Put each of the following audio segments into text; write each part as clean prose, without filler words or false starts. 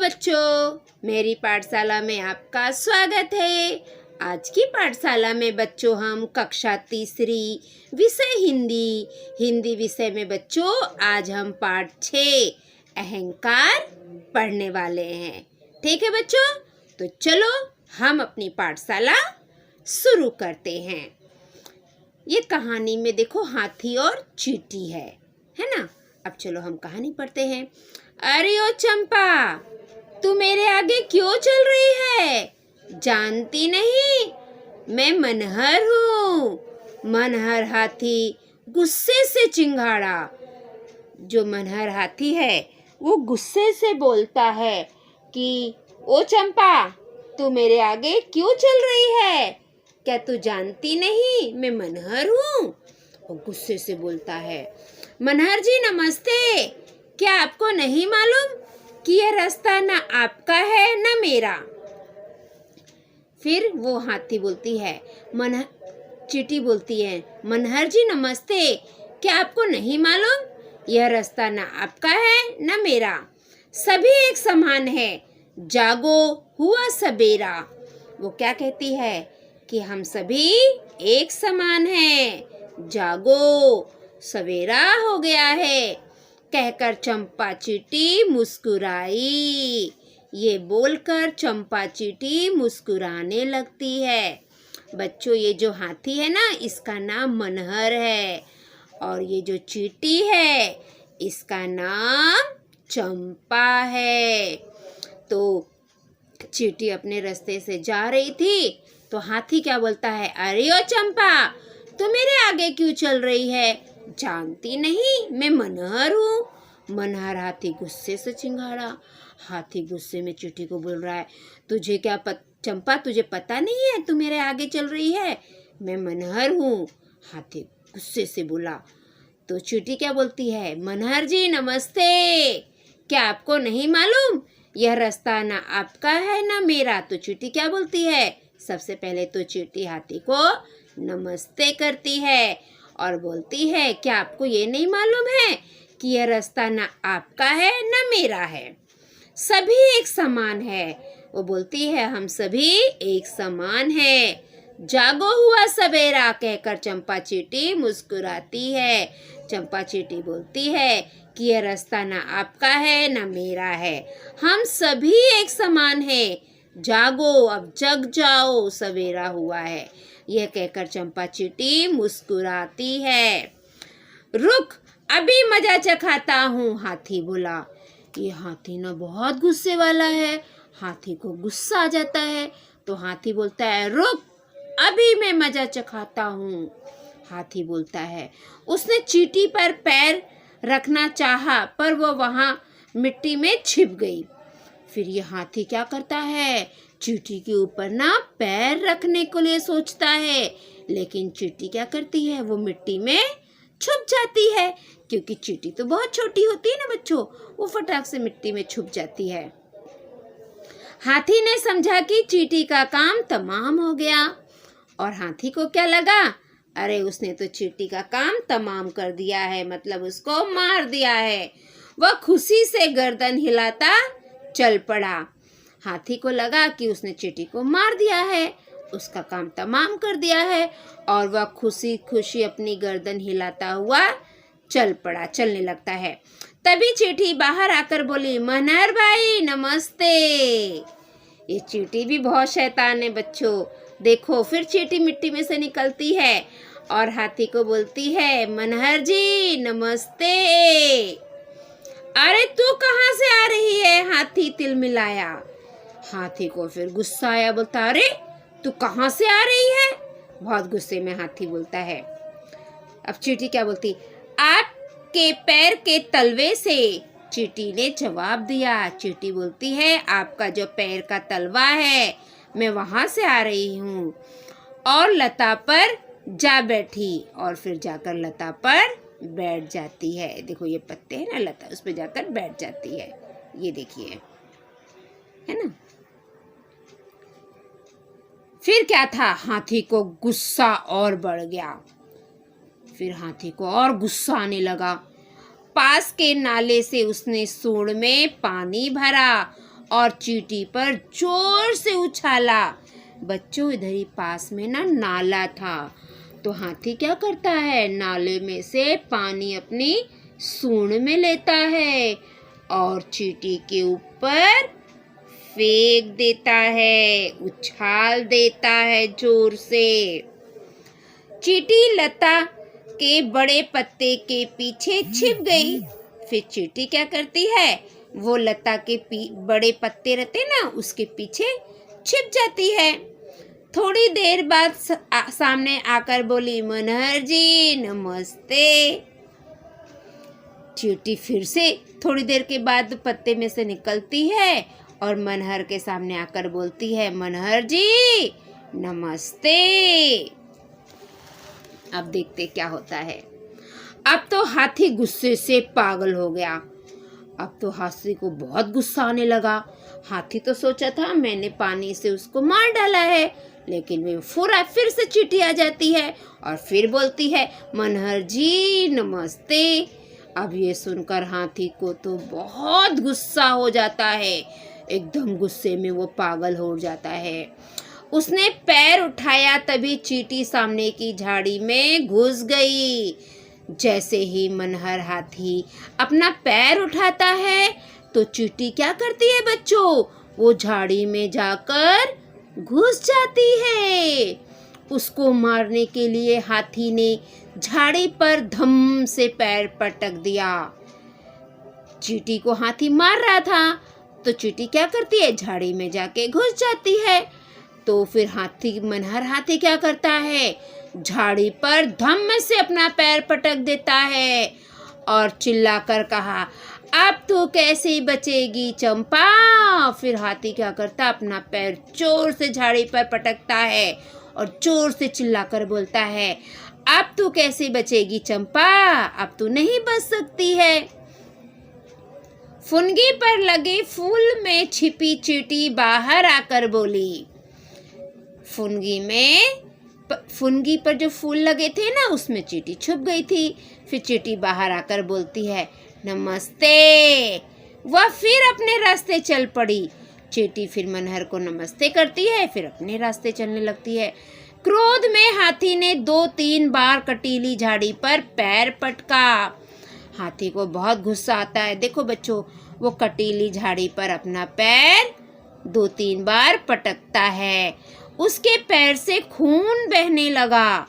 बच्चों, मेरी पाठशाला में आपका स्वागत है। आज की पाठशाला में बच्चों हम कक्षा तीसरी विषय हिंदी विषय में बच्चों आज हम पाठ 6 अहंकार पढ़ने वाले हैं। ठीक है बच्चों, तो चलो हम अपनी पाठशाला शुरू करते हैं। ये कहानी में देखो हाथी और चींटी है ना। अब चलो हम कहानी पढ़ते हैं। अरे ओ चंपा, तू मेरे आगे क्यों चल रही है? जानती नहीं मैं मनहर हूँ। मनहर हाथी गुस्से से चिंघाड़ा। जो मनहर हाथी है वो गुस्से से बोलता है कि ओ चंपा, तू मेरे आगे क्यों चल रही है? क्या तू जानती नहीं मैं मनहर हूँ? वो गुस्से से बोलता है। मनहर जी नमस्ते, क्या आपको नहीं मालूम कि यह रास्ता ना आपका है ना मेरा? फिर वो हाथी बोलती है, चींटी बोलती है, मनहर जी नमस्ते, क्या आपको नहीं मालूम यह रास्ता ना आपका है ना मेरा? सभी एक समान है, जागो हुआ सबेरा। वो क्या कहती है कि हम सभी एक समान हैं, जागो सवेरा हो गया है। कहकर चंपा चींटी मुस्कुराई। ये बोलकर चंपा चींटी मुस्कुराने लगती है। बच्चों, ये जो हाथी है ना, इसका नाम मनहर है और ये जो चींटी है इसका नाम चंपा है। तो चींटी अपने रास्ते से जा रही थी तो हाथी क्या बोलता है, अरे ओ चंपा, तू मेरे आगे क्यों चल रही है? जानती नहीं मैं मनहर हूँ। मनहर हाथी गुस्से से चिंघाड़ा। हाथी गुस्से में चींटी को बोल रहा है, तुझे क्या चंपा, तुझे पता नहीं है तू मेरे आगे चल रही है? मैं मनहर हूँ। हाथी गुस्से से बोला। तो चींटी क्या बोलती है, मनहर जी नमस्ते, क्या आपको नहीं मालूम यह रास्ता ना आपका है ना मेरा? तो चींटी क्या बोलती है, सबसे पहले तो चींटी हाथी को नमस्ते करती है और बोलती है, क्या आपको ये नहीं मालूम है कि यह रास्ता ना आपका है ना मेरा है? सभी एक समान है। वो बोलती है, हम सभी एक समान है, जागो हुआ सवेरा। कहकर चंपा चींटी मुस्कुराती है। चंपा चींटी बोलती है कि यह रास्ता ना आपका है ना मेरा है, हम सभी एक समान है, जागो अब जग जाओ सवेरा हुआ है। यह कहकर चंपा चींटी मुस्कुराती है। रुक, अभी मजा चखाता हूँ, हाथी बोला। ये हाथी ना बहुत गुस्से वाला है। हाथी को गुस्सा आ जाता है तो हाथी बोलता है, रुक, अभी मैं मजा चखाता हूँ। हाथी बोलता है। उसने चींटी पर पैर रखना चाहा पर वो वहाँ मिट्टी में छिप गई। फिर ये हाथी क्या करता है, चींटी के ऊपर ना पैर रखने को लिए सोचता है, लेकिन चींटी क्या करती है, वो मिट्टी में छुप जाती है। क्योंकि चींटी तो बहुत छोटी होती है ना बच्चों, वो फटाक से मिट्टी में छुप जाती है। हाथी ने समझा कि चींटी का काम तमाम हो गया और हाथी को क्या लगा, अरे उसने तो चींटी का काम तमाम कर दिया है, मतलब उसको मार दिया है। वह खुशी से गर्दन हिलाता चल पड़ा। हाथी को लगा कि उसने चींटी को मार दिया है, उसका काम तमाम कर दिया है और वह खुशी खुशी अपनी गर्दन हिलाता हुआ चलने लगता है। तभी चींटी बाहर आकर बोली, मनहर भाई नमस्ते। ये चींटी भी बहुत शैतान है बच्चों। देखो, फिर चींटी मिट्टी में से निकलती है और हाथी को बोलती है, मनहर जी नमस्ते। अरे तू कहाँ से आ रही है? हाथी तिलमिलाया। हाथी को फिर गुस्सा आया, बोलता, अरे तू कहाँ से आ रही है? बहुत गुस्से में हाथी बोलता है। अब चींटी क्या बोलती, आपके पैर के तलवे से। चींटी ने जवाब दिया। चींटी बोलती है, आपका जो पैर का तलवा है मैं वहां से आ रही हूँ। और लता पर जा बैठी और फिर जाकर लता पर बैठ जाती है। देखो ये पत्ते हैं ना लता, उस पर जाकर बैठ जाती है। ये देखिए, है ना। फिर क्या था, हाथी को गुस्सा और बढ़ गया। फिर हाथी को और गुस्सा आने लगा। पास के नाले से उसने सूंड में पानी भरा और चींटी पर जोर से उछाला। बच्चों, इधर ही पास में ना नाला था, तो हाथी क्या करता है, नाले में से पानी अपनी सूंड में लेता है और चींटी के ऊपर फेंक देता है, उछाल देता है जोर से। चींटी लता के बड़े पत्ते के पीछे छिप गई। फिर चींटी क्या करती है, वो लता के बड़े पत्ते रहते ना, उसके पीछे छिप जाती है। थोड़ी देर बाद सामने आकर बोली, मनहर जी नमस्ते। चींटी फिर से थोड़ी देर के बाद पत्ते में से निकलती है और मनहर के सामने आकर बोलती है, मनहर जी नमस्ते। अब देखते क्या होता है। अब तो हाथी गुस्से से पागल हो गया। अब तो हाथी को बहुत गुस्सा आने लगा। हाथी तो सोचा था मैंने पानी से उसको मार डाला है, लेकिन वे फिर से चींटी आ जाती है और फिर बोलती है, मनहर जी नमस्ते। अब ये सुनकर हाथी को तो बहुत गुस्सा हो जाता है, एकदम गुस्से में वो पागल हो जाता है। उसने पैर उठाया, तभी चींटी सामने की झाड़ी में घुस गई। जैसे ही मनहर हाथी अपना पैर उठाता है तो चींटी क्या करती है बच्चों, वो झाड़ी में जाकर घुस जाती है। उसको मारने के लिए हाथी ने झाड़ी पर धम से पैर पटक दिया। चींटी को हाथी मार रहा था तो चींटी क्या करती है, झाड़ी में जाके घुस जाती है। तो फिर मनहर हाथी क्या करता है, झाड़ी पर धम से अपना पैर पटक देता है और चिल्लाकर कहा, अब तू कैसे बचेगी चंपा। फिर हाथी क्या करता, अपना पैर जोर से झाड़ी पर पटकता है और जोर से चिल्लाकर बोलता है, अब तू कैसे बचेगी चंपा, अब तू नहीं बच सकती है। फुनगी पर लगे फूल में छिपी चींटी बाहर आकर बोली। फुनगी पर जो फूल लगे थे ना, उसमें चींटी छुप गई थी। फिर चींटी बाहर आकर बोलती है, नमस्ते। वह फिर अपने रास्ते चल पड़ी। चींटी फिर मनहर को नमस्ते करती है, फिर अपने रास्ते चलने लगती है। क्रोध में हाथी ने 2-3 बार कटीली झाड़ी पर पैर पटका। हाथी को बहुत गुस्सा आता है। देखो बच्चों, वो कटीली झाड़ी पर अपना पैर 2-3 बार पटकता है। उसके पैर से खून बहने लगा।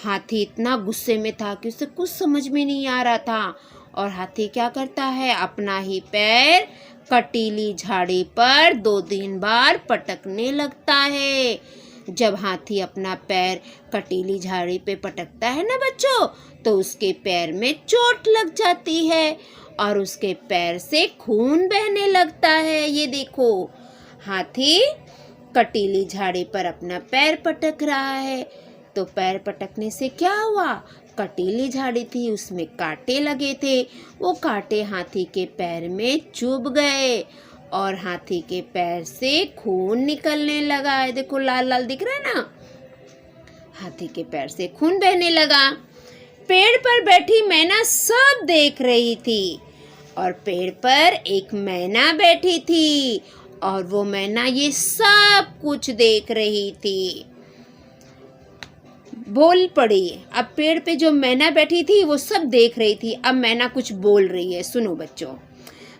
हाथी इतना गुस्से में था कि उसे कुछ समझ में नहीं आ रहा था और हाथी क्या करता है, अपना ही पैर कटीली झाड़ी पर 2-3 बार पटकने लगता है। जब हाथी अपना पैर कटीली झाड़ी पे पटकता है ना बच्चों, तो उसके पैर में चोट लग जाती है और उसके पैर से खून बहने लगता है। ये देखो, हाथी कटीली झाड़ी पर अपना पैर पटक रहा है। तो पैर पटकने से क्या हुआ, कटीली झाड़ी थी, उसमें कांटे लगे थे। वो कांटे हाथी के पैर में चुभ गए और हाथी के पैर से खून निकलने लगा है। देखो लाल लाल दिख रहा है ना, हाथी के पैर से खून बहने लगा। पेड़ पर बैठी मैना सब देख रही थी और पेड़ पर एक मैना बैठी थी और वो मैना ये सब कुछ देख रही थी। बोल पड़ी। अब पेड़ पे जो मैना बैठी थी वो सब देख रही थी। अब मैना कुछ बोल रही है, सुनो बच्चों।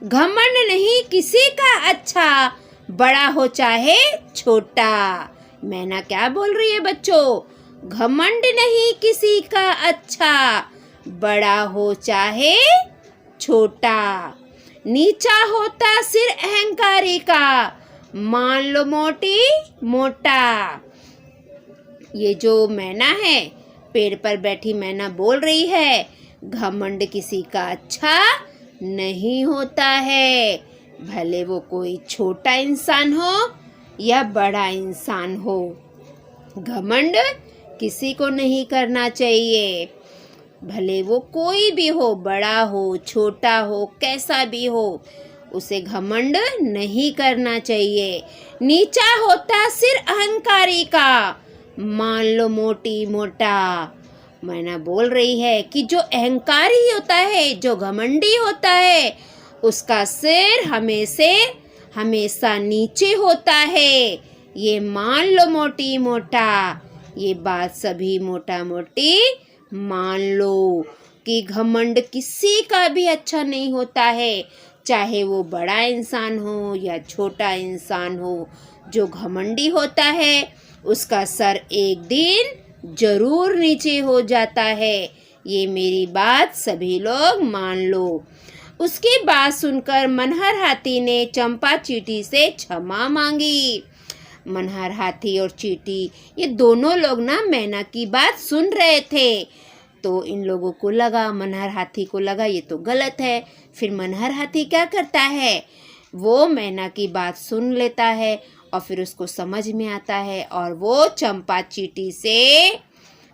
घमंड नहीं किसी का अच्छा, बड़ा हो चाहे छोटा। मैना क्या बोल रही है बच्चों, घमंड नहीं किसी का अच्छा, बड़ा हो चाहे छोटा। नीचा होता सिर अहंकारी का, मान लो मोटी मोटा। ये जो मैना है, पेड़ पर बैठी मैना बोल रही है, घमंड किसी का अच्छा नहीं होता है, भले वो कोई छोटा इंसान हो या बड़ा इंसान हो। घमंड किसी को नहीं करना चाहिए, भले वो कोई भी हो, बड़ा हो छोटा हो कैसा भी हो, उसे घमंड नहीं करना चाहिए। नीचा होता सिर अहंकारी का, मान लो मोटी मोटा। मैना बोल रही है कि जो अहंकारी होता है, जो घमंडी होता है, उसका सिर हमेशा हमेशा नीचे होता है, ये मान लो मोटी मोटा। ये बात सभी मोटा मोटी मान लो कि घमंड किसी का भी अच्छा नहीं होता है, चाहे वो बड़ा इंसान हो या छोटा इंसान हो। जो घमंडी होता है उसका सर एक दिन जरूर नीचे हो जाता है। ये मेरी बात सभी लोग मान लो। उसकी बात सुनकर मनहर हाथी ने चंपा चींटी से क्षमा मांगी। मनहर हाथी और चींटी ये दोनों लोग ना मैना की बात सुन रहे थे, तो इन लोगों को लगा, मनहर हाथी को लगा ये तो गलत है। फिर मनहर हाथी क्या करता है, वो मैना की बात सुन लेता है और फिर उसको समझ में आता है और वो चंपा चींटी से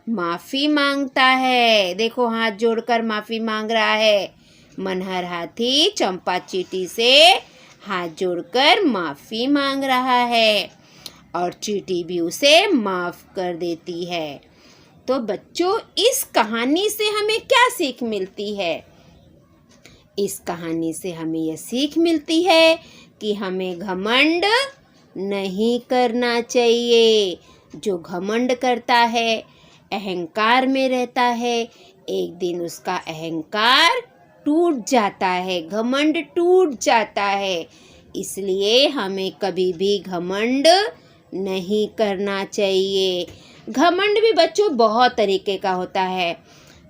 माफ़ी मांगता है। देखो हाथ जोड़कर माफ़ी मांग रहा है। मनहर हाथी चंपा चींटी से हाथ जोड़कर माफ़ी मांग रहा है और चींटी भी उसे माफ़ कर देती है। तो बच्चों, इस कहानी से हमें क्या सीख मिलती है? इस कहानी से हमें यह सीख मिलती है कि हमें घमंड नहीं करना चाहिए। जो घमंड करता है, अहंकार में रहता है, एक दिन उसका अहंकार टूट जाता है, घमंड टूट जाता है। इसलिए हमें कभी भी घमंड नहीं करना चाहिए। घमंड भी बच्चों बहुत तरीके का होता है।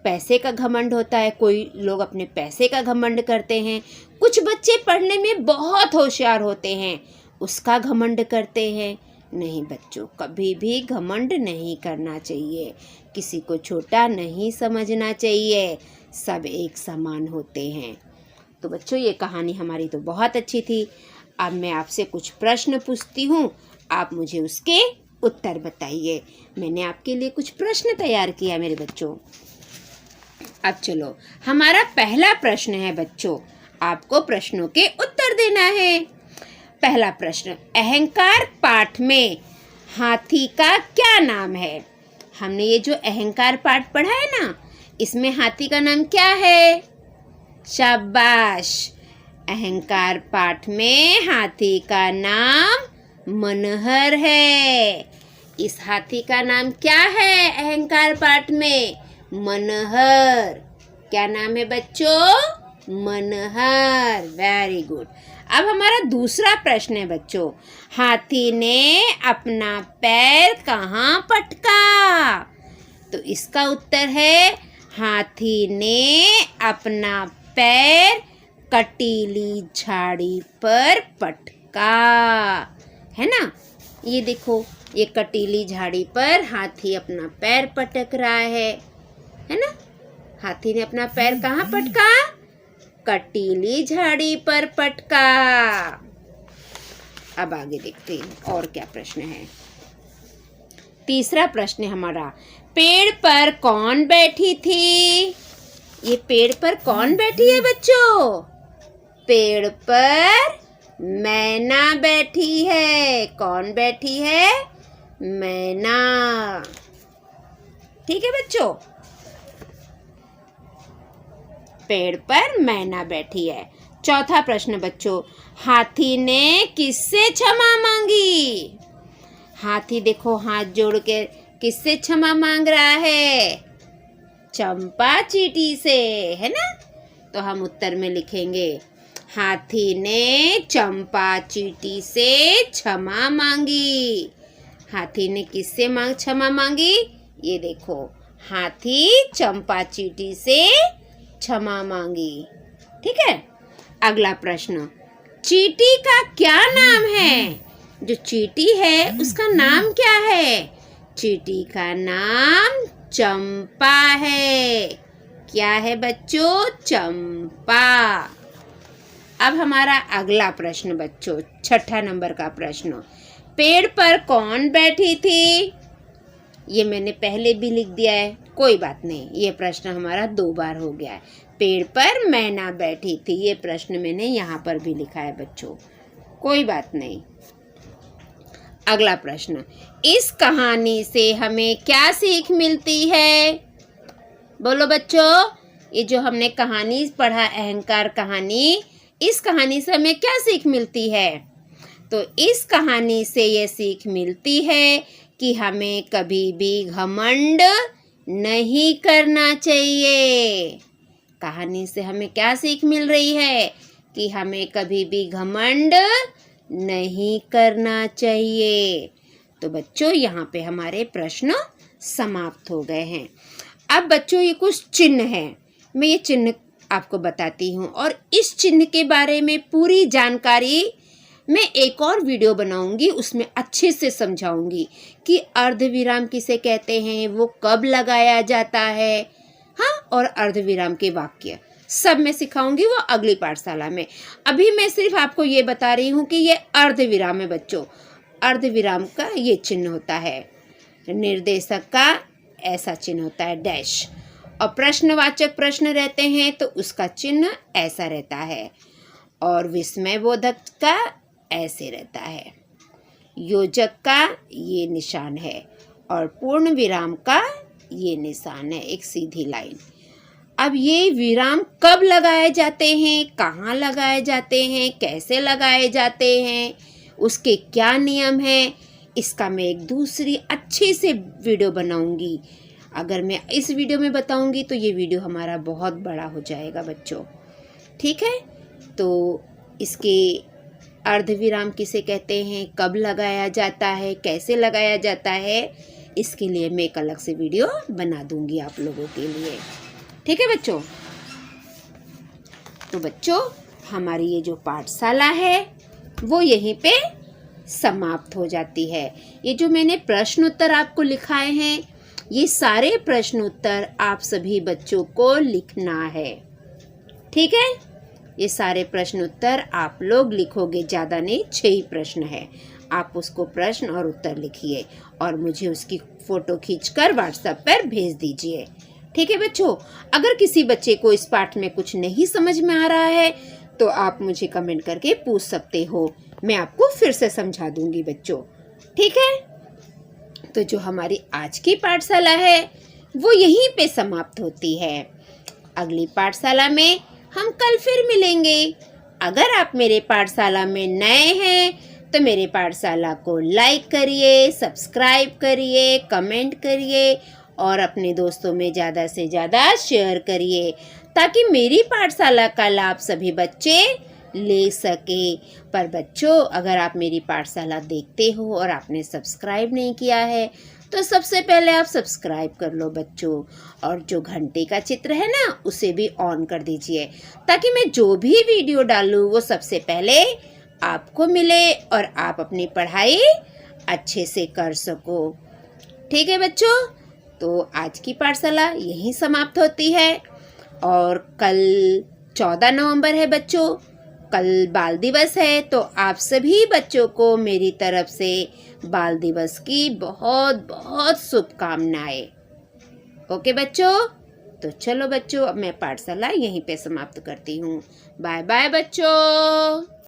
पैसे का घमंड होता है, कोई लोग अपने पैसे का घमंड करते हैं। कुछ बच्चे पढ़ने में बहुत होशियार होते हैं, उसका घमंड करते हैं। नहीं बच्चों, कभी भी घमंड नहीं करना चाहिए, किसी को छोटा नहीं समझना चाहिए, सब एक समान होते हैं। तो बच्चों, ये कहानी हमारी तो बहुत अच्छी थी। अब मैं आपसे कुछ प्रश्न पूछती हूँ, आप मुझे उसके उत्तर बताइए। मैंने आपके लिए कुछ प्रश्न तैयार किया मेरे बच्चों। अब चलो, हमारा पहला प्रश्न है बच्चों, आपको प्रश्नों के उत्तर देना है। पहला प्रश्न, अहंकार पाठ में हाथी का क्या नाम है? हमने ये जो अहंकार पाठ पढ़ा है ना, इसमें हाथी का नाम क्या है? शाबाश। अहंकार पाठ में हाथी का नाम मनहर है। इस हाथी का नाम क्या है अहंकार पाठ में? मनहर। क्या नाम है बच्चों? मनहर। Very good. अब हमारा दूसरा प्रश्न है बच्चों, हाथी ने अपना पैर कहाँ पटका? तो इसका उत्तर है, हाथी ने अपना पैर कटीली झाड़ी पर पटका। है ना? ये देखो, ये कटीली झाड़ी पर हाथी अपना पैर पटक रहा है ना? हाथी ने अपना पैर कहाँ पटका? कटीली झाड़ी पर पटका। अब आगे देखते हैं और क्या प्रश्न है। तीसरा प्रश्न है हमारा, पेड़ पर कौन बैठी थी? ये पेड़ पर कौन बैठी है बच्चों? पेड़ पर मैना बैठी है। कौन बैठी है? मैना। ठीक है बच्चों, पेड़ पर मैना बैठी है। चौथा प्रश्न बच्चों, हाथी ने किससे क्षमा मांगी? हाथी देखो हाथ जोड़ के किससे क्षमा मांग रहा है? चंपा चींटी से, है ना? तो हम उत्तर में लिखेंगे, हाथी ने चंपा चींटी से क्षमा मांगी। हाथी ने किससे क्षमा मांगी? ये देखो, हाथी चंपा चींटी से क्षमा मांगी। ठीक है। अगला प्रश्न, चींटी का क्या नाम है? जो चींटी है उसका नाम क्या है? चींटी का नाम चंपा है। क्या है बच्चों? चंपा। अब हमारा अगला प्रश्न बच्चों, छठा नंबर का प्रश्न, पेड़ पर कौन बैठी थी? ये मैंने पहले भी लिख दिया है, कोई बात नहीं, ये प्रश्न हमारा 2 बार हो गया है। पेड़ पर मैना बैठी थी, ये प्रश्न मैंने यहाँ पर भी लिखा है बच्चों, कोई बात नहीं। अगला प्रश्न, इस कहानी से हमें क्या सीख मिलती है? बोलो बच्चों, ये जो हमने कहानी पढ़ा, अहंकार कहानी, इस कहानी से हमें क्या सीख मिलती है? तो इस कहानी से ये सीख मिलती है कि हमें कभी भी घमंड नहीं करना चाहिए। कहानी से हमें क्या सीख मिल रही है कि हमें कभी भी घमंड नहीं करना चाहिए। तो बच्चों यहाँ पे हमारे प्रश्न समाप्त हो गए हैं। अब बच्चों ये कुछ चिन्ह हैं, मैं ये चिन्ह आपको बताती हूँ और इस चिन्ह के बारे में पूरी जानकारी मैं एक और वीडियो बनाऊंगी, उसमें अच्छे से समझाऊंगी कि अर्धविराम किसे कहते हैं, वो कब लगाया जाता है, हाँ, और अर्धविराम के वाक्य सब मैं सिखाऊंगी वो अगली पाठशाला में। अभी मैं सिर्फ आपको ये बता रही हूँ कि ये अर्धविराम है बच्चों। अर्धविराम का ये चिन्ह होता है, निर्देशक का ऐसा चिन्ह होता है डैश, और प्रश्नवाचक प्रश्न रहते हैं तो उसका चिन्ह ऐसा रहता है, और विस्मयबोधक का ऐसे रहता है, योजक का ये निशान है, और पूर्ण विराम का ये निशान है, एक सीधी लाइन। अब ये विराम कब लगाए जाते हैं, कहाँ लगाए जाते हैं, कैसे लगाए जाते हैं, उसके क्या नियम हैं, इसका मैं एक दूसरी अच्छे से वीडियो बनाऊंगी। अगर मैं इस वीडियो में बताऊंगी तो ये वीडियो हमारा बहुत बड़ा हो जाएगा बच्चों, ठीक है। तो इसके अर्धविराम किसे कहते हैं, कब लगाया जाता है, कैसे लगाया जाता है, इसके लिए मैं एक अलग से वीडियो बना दूंगी आप लोगों के लिए, ठीक है बच्चों। तो बच्चों हमारी ये जो पाठशाला है वो यहीं पे समाप्त हो जाती है। ये जो मैंने प्रश्न उत्तर आपको लिखाए हैं, ये सारे प्रश्न उत्तर आप सभी बच्चों को लिखना है, ठीक है। ये सारे प्रश्न उत्तर आप लोग लिखोगे, ज़्यादा नहीं, 6 ही प्रश्न है। आप उसको प्रश्न और उत्तर लिखिए और मुझे उसकी फ़ोटो खींचकर व्हाट्सएप पर भेज दीजिए, ठीक है बच्चों। अगर किसी बच्चे को इस पाठ में कुछ नहीं समझ में आ रहा है तो आप मुझे कमेंट करके पूछ सकते हो, मैं आपको फिर से समझा दूंगी बच्चों, ठीक है। तो जो हमारी आज की पाठशाला है वो यहीं पे समाप्त होती है। अगली पाठशाला में हम कल फिर मिलेंगे। अगर आप मेरे पाठशाला में नए हैं तो मेरे पाठशाला को लाइक करिए, सब्सक्राइब करिए, कमेंट करिए और अपने दोस्तों में ज़्यादा से ज़्यादा शेयर करिए ताकि मेरी पाठशाला का लाभ सभी बच्चे ले सके। पर बच्चों अगर आप मेरी पाठशाला देखते हो और आपने सब्सक्राइब नहीं किया है तो सबसे पहले आप सब्सक्राइब कर लो बच्चों, और जो घंटे का चित्र है ना उसे भी ऑन कर दीजिए ताकि मैं जो भी वीडियो डालूँ वो सबसे पहले आपको मिले और आप अपनी पढ़ाई अच्छे से कर सको, ठीक है बच्चों। तो आज की पाठशाला यहीं समाप्त होती है और कल 14 नवंबर है बच्चों, कल बाल दिवस है। तो आप सभी बच्चों को मेरी तरफ से बाल दिवस की बहुत बहुत शुभकामनाएं। ओके बच्चों, तो चलो बच्चों अब मैं पाठशाला यहीं पे समाप्त करती हूँ। बाय बाय बच्चों।